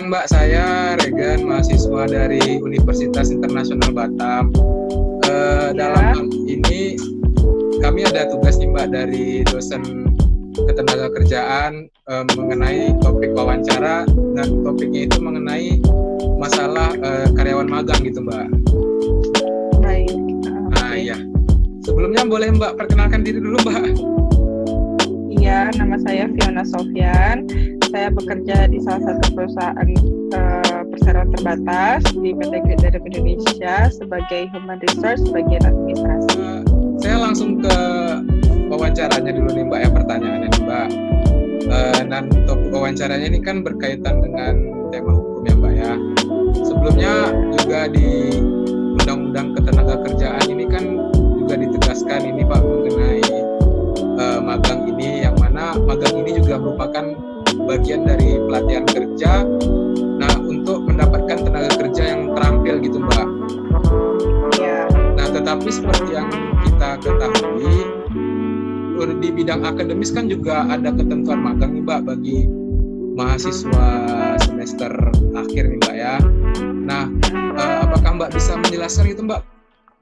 siang Mbak, saya Regan, mahasiswa dari Universitas Internasional Batam. Dalam hal ini kami ada tugas nih Mbak dari dosen ketenagakerjaan mengenai topik wawancara, dan topiknya itu mengenai masalah karyawan magang gitu Mbak. Baik. Nah ya, sebelumnya boleh Mbak perkenalkan diri dulu Mbak. Iya, nama saya Fiona Sofyan. Saya bekerja di salah satu perusahaan perseroan terbatas di PT Great Data Indonesia sebagai Human Resource bagian administrasi. Saya langsung ke wawancaranya dulu nih Mbak ya, pertanyaannya nih Mbak. Dan topik wawancaranya ini kan berkaitan dengan tema hukum ya Mbak ya. Sebelumnya juga di Undang-Undang Ketenagakerjaan ini kan juga ditegaskan ini Pak mengenai magang ini, yang mana magang ini juga merupakan bagian dari pelatihan kerja. Nah, untuk mendapatkan tenaga kerja yang terampil gitu Mbak. Iya. Nah, tetapi seperti yang kita ketahui, di bidang akademis kan juga ada ketentuan magang nih Mbak bagi mahasiswa semester akhir nih Mbak ya. Nah, apakah Mbak bisa menjelaskan itu Mbak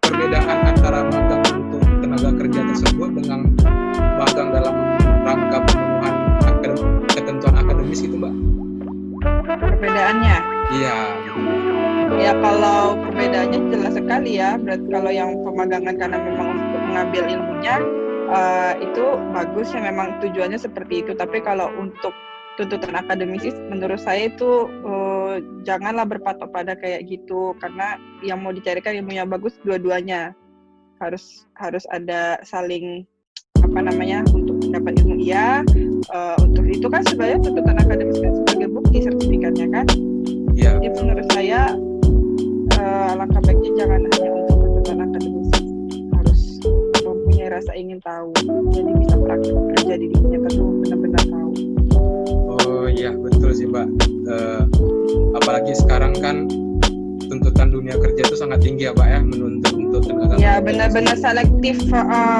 perbedaan antara magang untuk tenaga kerja tersebut dengan magang dalam rangka pemenuhan ketentuan akademis gitu Mbak? Perbedaannya? Iya. Ya, kalau perbedaannya jelas sekali ya. Berarti kalau yang pemagangan karena memang untuk mengambil ilmunya itu bagus ya, memang tujuannya seperti itu. Tapi kalau untuk tuntutan akademis menurut saya itu janganlah berpatok pada kayak gitu, karena yang mau dicarikan ilmu yang bagus dua-duanya. Harus ada saling untuk mendapat ilmu untuk itu kan sebenarnya tuntutan akademis kan sebagai bukti sertifikatnya kan. Iya. Jadi menurut saya alangkah baiknya jangan hanya untuk tuntutan akademis, harus mempunyai rasa ingin tahu, jadi bisa praktik kerja di dunia tentu benar-benar tahu. Oh iya, betul sih Mbak. Apalagi sekarang kan tuntutan dunia kerja itu sangat tinggi ya Pak ya, menuntut untuk tenaga kerja. Ya, benar-benar selektif,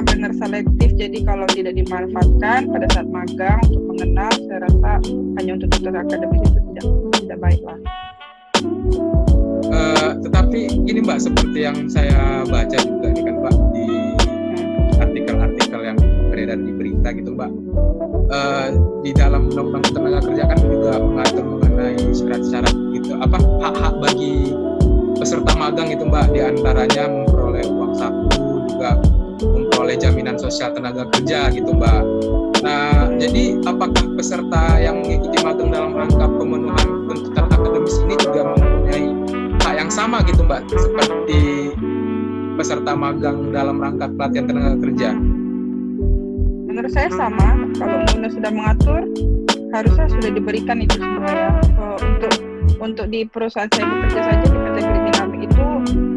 benar selektif. Jadi kalau tidak dimanfaatkan pada saat magang untuk mengenal, saya rasa hanya untuk tuntutan akademis itu tidak baik lah. Tetapi ini Mbak, seperti yang saya baca juga nih kan Mbak di artikel-artikel yang beredar di berita gitu Mbak. Di dalam Undang-Undang Tenaga Kerja kan juga mengatur mengenai syarat-syarat gitu, hak-hak bagi peserta magang itu Mbak, diantaranya memperoleh uang saku, juga memperoleh jaminan sosial tenaga kerja gitu Mbak. Nah, jadi apakah peserta yang mengikuti magang dalam rangka pemenuhan tuntutan akademis ini juga mempunyai hak yang sama gitu Mbak, seperti peserta magang dalam rangka pelatihan tenaga kerja? Menurut saya sama. Kalau undang-undang sudah mengatur, harusnya sudah diberikan itu semua ya. Untuk di perusahaan saya bekerja saja di PT Great Dynamic itu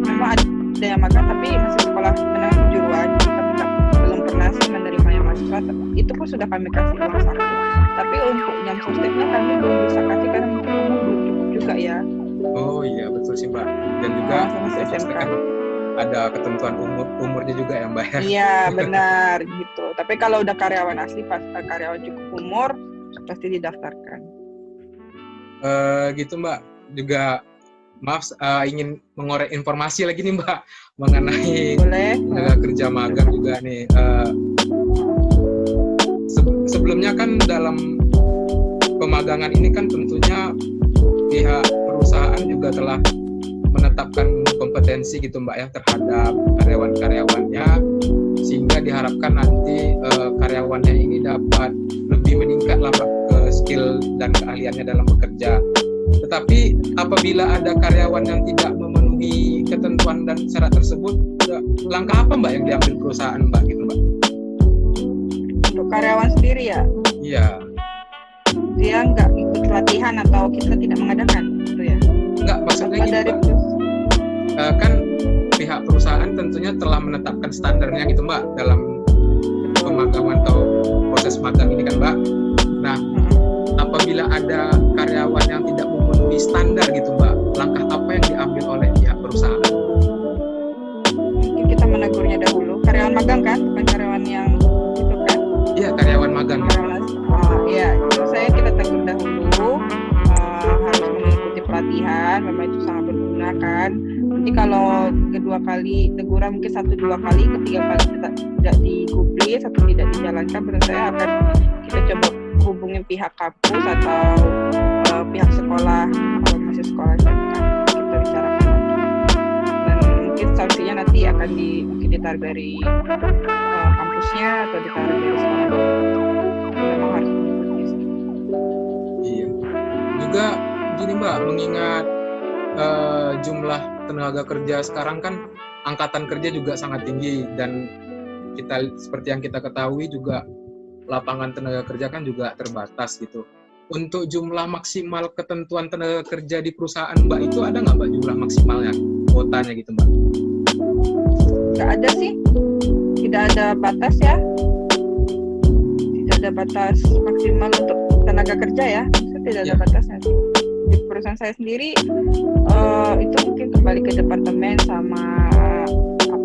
memang ada yang magang, tapi masih sekolah menengah kejuruan, kami belum pernah sih menerima yang mahasiswa. Itu pun sudah kami kasih uang saku. Tapi untuk yang sosteknya kami belum bisa kasih karena mungkin umur belum cukup juga ya. Oh iya, betul sih Mbak. Dan juga SMK kan ada ketentuan umurnya juga ya Mbak ya. Iya, benar gitu. Tapi kalau udah karyawan asli, pas karyawan cukup umur, pasti didaftarkan. Gitu Mbak. Juga maaf, ingin mengorek informasi lagi nih Mbak mengenai tenaga kerja magang juga nih. Sebelumnya kan dalam pemagangan ini kan tentunya pihak perusahaan juga telah menetapkan kompetensi gitu Mbak ya terhadap karyawan-karyawannya, sehingga diharapkan nanti karyawannya ini dapat lebih meningkat lah ke skill dan keahliannya dalam bekerja. Tetapi apabila ada karyawan yang tidak memenuhi ketentuan dan syarat tersebut, langkah apa Mbak yang diambil perusahaan Mbak gitu Mbak? Untuk karyawan sendiri ya? Iya. Dia nggak ikut pelatihan atau kita tidak mengadakan gitu ya? Enggak, maksudnya gini Mbak. Kan pihak perusahaan tentunya telah menetapkan standarnya gitu Mbak dalam pemagangan atau proses magang ini kan Mbak. Nah, apabila ada karyawan yang tidak memenuhi standar gitu Mbak, langkah apa yang diambil oleh pihak perusahaan? Mungkin kita menegurnya dahulu. Karyawan magang kan, bukan karyawan yang itu kan? Iya, karyawan magang. Iya, menurut saya kita tegur dahulu, harus mengikuti pekerjaan memang itu sangat berguna kan. Nanti kalau kedua kali teguran mungkin 1-2 kali, ketiga kali tidak digubris atau tidak dijalankan, menurut saya akan kita coba hubungin pihak kampus atau pihak sekolah kalau masih sekolah SMK, kita bicarakan lagi. Dan mungkin sanksinya nanti akan mungkin ditarik dari kampusnya atau ditarik dari sekolah. Memang harus mengikuti sih. Iya. Juga gini Mbak, mengingat jumlah tenaga kerja sekarang kan angkatan kerja juga sangat tinggi, dan kita seperti yang kita ketahui juga lapangan tenaga kerja kan juga terbatas gitu. Untuk jumlah maksimal ketentuan tenaga kerja di perusahaan Mbak itu ada nggak Mbak jumlah maksimalnya, kuotanya gitu Mbak? Nggak ada sih, tidak ada batas ya, tidak ada batas maksimal untuk tenaga kerja ya, tidak ada batasnya sih. Di perusahaan saya sendiri itu mungkin kembali ke departemen sama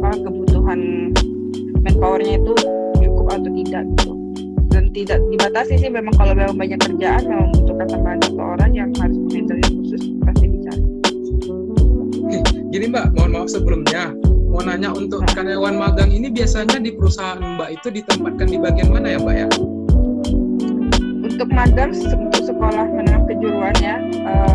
kebutuhan manpowernya itu cukup atau tidak gitu. Dan tidak dibatasi sih, memang kalau memang banyak kerjaan memang membutuhkan tambahan 1 orang yang harus mentalnya khusus pasti dicari. Gini Mbak, mohon maaf sebelumnya, mau nanya untuk karyawan magang ini biasanya di perusahaan Mbak itu ditempatkan di bagian mana ya Mbak ya? Untuk magang untuk sekolah menengah kejuruan ya,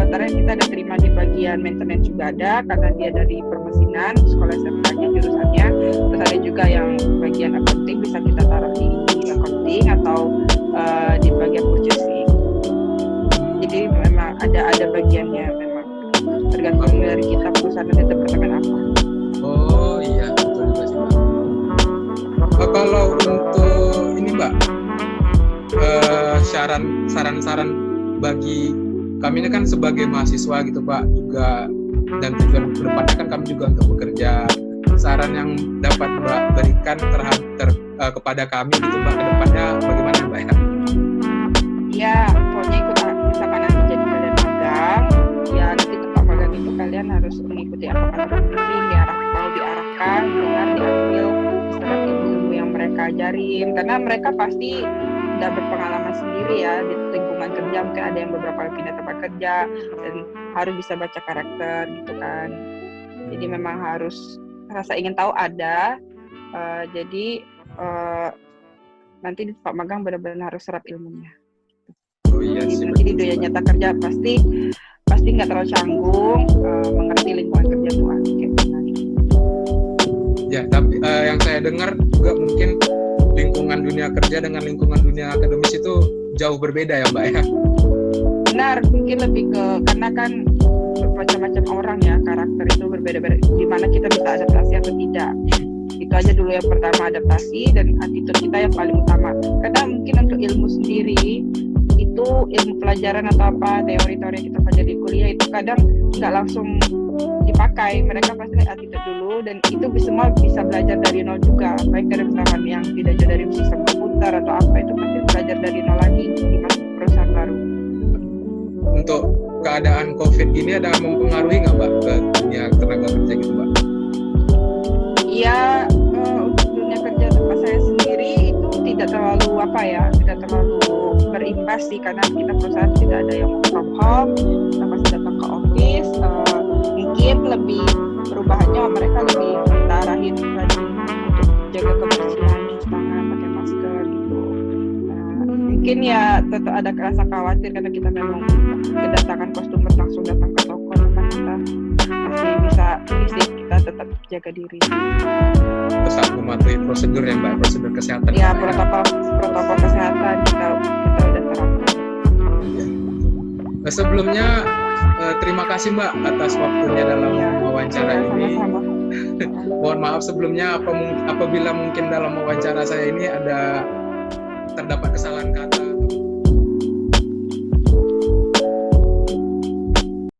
ternyata kita ada terima di bagian maintenance juga ada, karena dia dari permesinan, sekolah SMK-nya jurusannya, terus ada juga yang bagian accounting bisa kita taruh di accounting atau di bagian purchasing. Jadi memang ada bagiannya, memang tergantung dari kita perusahaan dan departemen apa. Oh iya, betul juga sih Mbak. Kalau untuk ini Mbak, saran-saran bagi kami ini kan sebagai mahasiswa gitu Pak juga, dan tujuan kedepannya kan kami juga untuk bekerja, saran yang dapat Mbak berikan kepada kami gitu Mbak kedepannya bagaimana Mbak ya? Ya pokoknya ikut, misalkan nanti jadi kalian magang ya, nanti tempat magang itu kalian harus mengikuti apa kata pembimbing, diarahkan dengan diambil serat ilmu yang mereka ajarin, karena mereka pasti udah berpengalaman sendiri ya di lingkungan kerja, mungkin ada yang beberapa kali pindah tempat kerja dan harus bisa baca karakter gitu kan. Jadi memang harus rasa ingin tahu ada, jadi nanti di tempat magang benar-benar harus serap ilmunya. Oh iya sih. Nanti di dunia nyata kerja pasti nggak terlalu canggung, mengerti lingkungan kerja tuh kayak gimana. Ya, tapi yang saya dengar juga mungkin lingkungan dunia kerja dengan lingkungan dunia akademis itu jauh berbeda ya Mbak ya? Benar, mungkin lebih ke, karena kan macam-macam orang ya, karakter itu berbeda-beda, dimana kita bisa adaptasi atau tidak. Itu aja dulu yang pertama, adaptasi dan attitude kita yang paling utama. Karena mungkin untuk ilmu sendiri itu ilmu pelajaran atau apa teori-teori yang kita pelajari di kuliah itu kadang nggak langsung dipakai, mereka pasti attitude dulu, dan itu semua bisa belajar dari nol juga, baik dari misalkan yang tidak jauh dari sistem komputer atau apa, itu pasti belajar dari nol lagi di perusahaan baru. Untuk keadaan COVID ini ada mempengaruhi nggak Mbak ke dunia tenaga kerja gitu Mbak? Iya, untuk dunia kerja tempat saya sendiri itu tidak terlalu tidak terlalu berimbas sih, karena kita perusahaan tidak ada yang work from home, kita pasti datang ke office. Mungkin lebih perubahannya mereka lebih kita arahin tadi untuk jaga kebersihan, cuci tangan, pakai masker gitu. Mungkin ya tetap ada rasa khawatir karena kita memang kedatangan customer langsung datang ke toko, tempat kita masih bisa fisik, kita tetap jaga diri. Tetap mematuhi prosedur ya Mbak, prosedur kesehatan. Ya, protokol kesehatan kita udah terapkan. Sebelumnya terima kasih Mbak atas waktunya dalam wawancara ini. Mohon maaf sebelumnya apabila mungkin dalam wawancara saya ini ada terdapat kesalahan kata